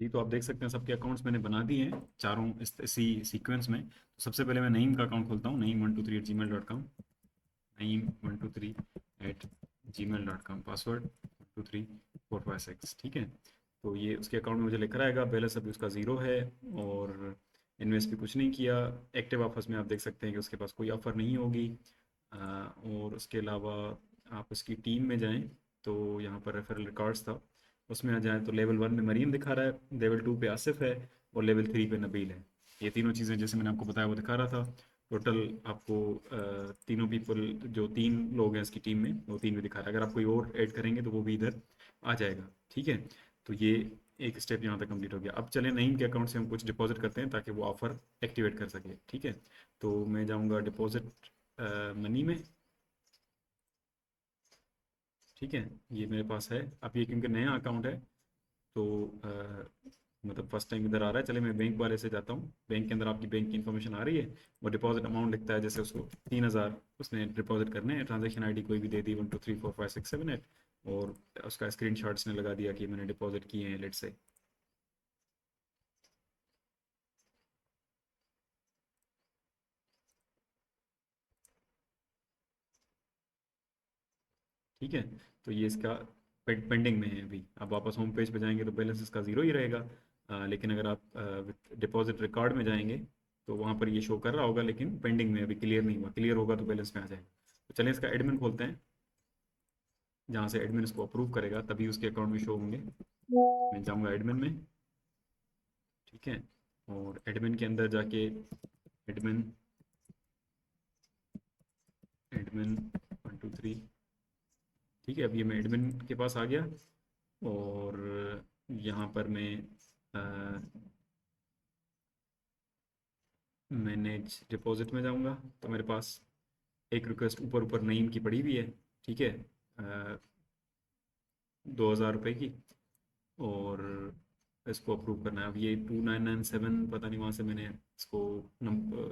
जी, तो आप देख सकते हैं सबके अकाउंट्स मैंने बना दिए हैं चारों इसी सीक्वेंस में। तो सबसे पहले मैं नईम का अकाउंट खोलता हूँ, name123@gmail.com। name123@gmail.com, पासवर्ड 12345 ठीक है। तो ये उसके अकाउंट में मुझे लिखा रहेगा, बैलेंस अभी उसका ज़ीरो है और इन्वेस्ट भी कुछ नहीं किया। एक्टिव ऑफर्स में आप देख सकते हैं कि उसके पास कोई ऑफ़र नहीं होगी। और उसके अलावा आप उसकी टीम में जाएं तो यहाँ पर रेफरल रिकॉर्ड्स था, उसमें आ जाएं तो लेवल 1 में मरीम दिखा रहा है, लेवल 2 पे आसिफ है और लेवल 3 पे नबील है। ये तीनों चीज़ें जैसे मैंने आपको बताया वो दिखा रहा था। टोटल आपको तीनों पीपल, जो तीन लोग हैं इसकी टीम में, वो तीन भी दिखा रहा है। अगर आप कोई और ऐड करेंगे तो वो भी इधर आ जाएगा। ठीक है, तो ये एक स्टेप यहाँ तक कंप्लीट हो गया। अब चले नईम के अकाउंट से हम कुछ डिपॉजिट करते हैं ताकि वो ऑफ़र एक्टिवेट कर सके। ठीक है, तो मैं जाऊँगा डिपॉजिट मनी में। ठीक है, ये मेरे पास है। अब ये क्योंकि नया अकाउंट है तो मतलब फर्स्ट टाइम इधर आ रहा है। चले मैं बैंक वाले से जाता हूँ, बैंक के अंदर आपकी बैंक की इन्फॉर्मेशन आ रही है। वो डिपॉजिट अमाउंट लिखता है, जैसे उसको 3,000 उसने डिपॉजिट करने हैं। ट्रांजेक्शन आईडी कोई भी दे दी, 1234567 8, और उसका स्क्रीन शॉट्स ने लगा दिया कि मैंने डिपॉजिट किए हैं, लेट से। ठीक है, तो ये इसका पेंडिंग में है अभी। अब वापस होम पेज पे जाएंगे तो बैलेंस इसका ज़ीरो ही रहेगा। लेकिन अगर आप डिपॉजिट रिकॉर्ड में जाएंगे तो वहाँ पर ये शो कर रहा होगा, लेकिन पेंडिंग में, अभी क्लियर नहीं हुआ। क्लियर होगा तो बैलेंस में आ जाएगा। तो चलिए इसका एडमिन खोलते हैं, जहाँ से एडमिन इसको अप्रूव करेगा तभी उसके अकाउंट में शो होंगे। मैं जाऊँगा एडमिन में। ठीक है, और एडमिन के अंदर जाके एडमिन एडमिन 1 2 3। ठीक है, अब ये मैं एडमिन के पास आ गया और यहाँ पर मैनेज डिपॉजिट में जाऊँगा तो मेरे पास एक रिक्वेस्ट ऊपर ऊपर नईम की पड़ी हुई है। ठीक है, 2,000 रुपये की, और इसको अप्रूव करना है। अब ये 2997, पता नहीं वहाँ से मैंने इसको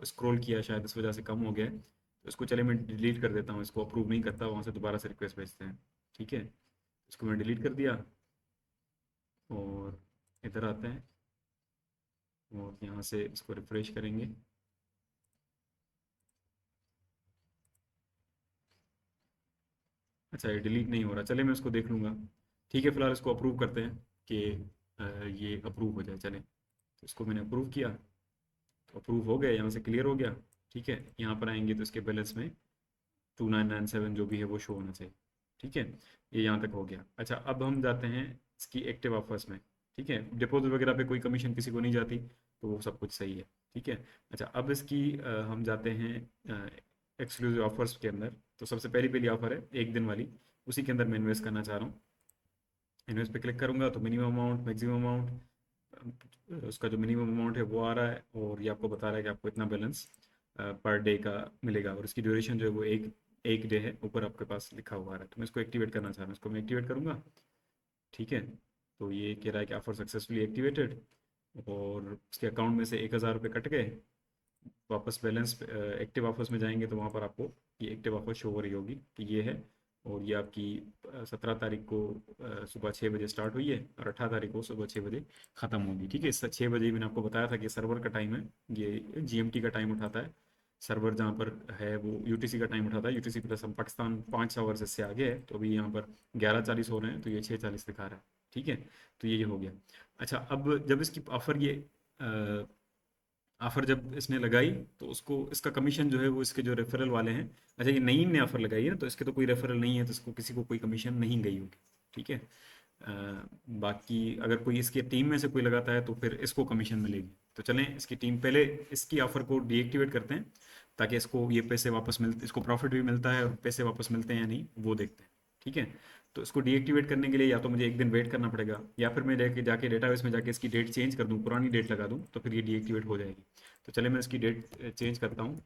स्क्रॉल किया, शायद इस वजह से कम हो गया है। तो इसको चले मैं डिलीट कर देता हूँ, इसको अप्रूव नहीं करता, वहाँ से दोबारा से रिक्वेस्ट भेजते हैं। ठीक है, इसको मैं डिलीट कर दिया और इधर आते हैं और यहाँ से इसको रिफ्रेश करेंगे। अच्छा, ये डिलीट नहीं हो रहा, चले मैं इसको देख लूँगा। ठीक है, फिलहाल इसको अप्रूव करते हैं कि ये अप्रूव हो जाए। चले, तो इसको मैंने अप्रूव किया तो अप्रूव हो गया, यहाँ से क्लियर हो गया। ठीक है, यहाँ पर आएंगे तो इसके बैलेंस में 2997 जो भी है वो शो होना चाहिए। ठीक है, ये यहाँ तक हो गया। अच्छा, अब हम जाते हैं इसकी एक्टिव ऑफर्स में। ठीक है, डिपॉजिट वगैरह पे कोई कमीशन किसी को नहीं जाती, तो वो सब कुछ सही है। ठीक है, अच्छा अब इसकी हम जाते हैं एक्सक्लूसिव ऑफर्स के अंदर। तो सबसे पहली पहली ऑफर है एक दिन वाली, उसी के अंदर मैं इन्वेस्ट करना चाह रहा हूँ। इन्वेस्ट पे क्लिक करूंगा तो मिनिमम अमाउंट, मैक्सिमम अमाउंट, उसका जो मिनिमम अमाउंट है वो आ रहा है और ये आपको बता रहा है कि आपको इतना बैलेंस पर डे का मिलेगा, और इसकी ड्यूरेशन जो है वो एक एक डे है, ऊपर आपके पास लिखा हुआ आ रहा है। तो मैं इसको एक्टिवेट करना चाह रहा हूँ, इसको मैं एक्टिवेट करूँगा। ठीक है, तो ये कह रहा है कि ऑफर सक्सेसफुली एक्टिवेटेड, और उसके अकाउंट में से 1,000 रुपये कट गए। वापस बैलेंस एक्टिव ऑफर्स में जाएंगे तो वहाँ पर आपको ये एक्टिव ऑफर शो हो रही होगी कि ये है, और ये आपकी 17 तारीख को सुबह 6 बजे स्टार्ट हुई है और 18 तारीख को सुबह 6 बजे ख़त्म होगी। ठीक है, इस 6 बजे मैंने आपको बताया था कि सर्वर का टाइम है, ये जीएमटी का टाइम उठाता है। सर्वर जहाँ पर है वो यूटीसी का टाइम उठाता है। यूटीसी प्लस हम पाकिस्तान 5 आवर्स इससे आगे है, तो अभी यहाँ पर 11:40 हो रहे हैं, तो ये 6:40 दिखा रहा है। ठीक है, तो ये हो गया। अच्छा, अब जब इसकी ऑफ़र ये ऑफर जब इसने लगाई तो उसको इसका कमीशन जो है वो इसके जो रेफरल वाले हैं। अच्छा, ये नईम ने ऑफर लगाई है तो इसके तो कोई रेफरल नहीं है, तो इसको किसी को कोई कमीशन नहीं गई होगी। ठीक है, अ, बाकी अगर कोई इसकी टीम में से कोई लगाता है तो फिर इसको कमीशन मिलेगी। तो चलें इसकी टीम, पहले इसकी ऑफर को डीएक्टिवेट करते हैं ताकि इसको ये पैसे वापस मिलते, इसको प्रॉफिट भी मिलता है और पैसे वापस मिलते हैं या नहीं वो देखते हैं। ठीक है, तो इसको डीएक्टिवेट करने के लिए या तो मुझे एक दिन वेट करना पड़ेगा, या फिर मैं जाके जाके डेटाबेस में जाके इसकी डेट चेंज कर दूँ, पुरानी डेट लगा दूँ, तो फिर ये डीएक्टिवेट हो जाएगी। तो चले मैं इसकी डेट चेंज करता हूँ।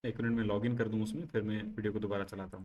एक मिनट में लॉगिन कर दूँ उसमें, फिर मैं वीडियो को दोबारा चलाता हूँ।